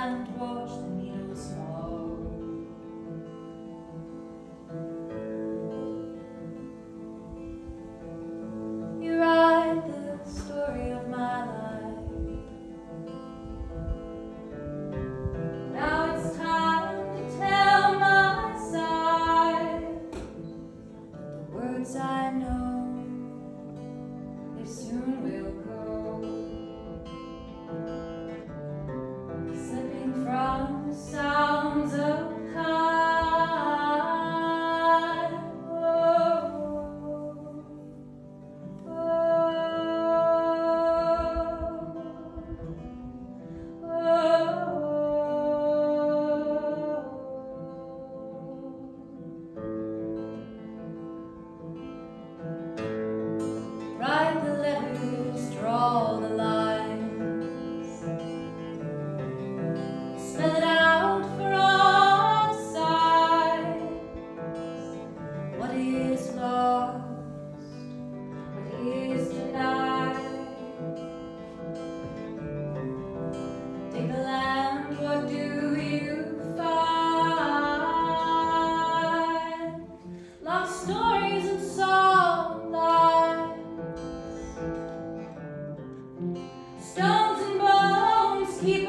land, watch the needles fall. You write the story of my life. Now it's time to tell my side. The words I know, they soon will go. Slipping from the sounds of high. Write the letters, draw the lines, spell it out for all sides. What is lost? What is denied? Take the land, what do you find? Lost stories and song lines, stones and bones keep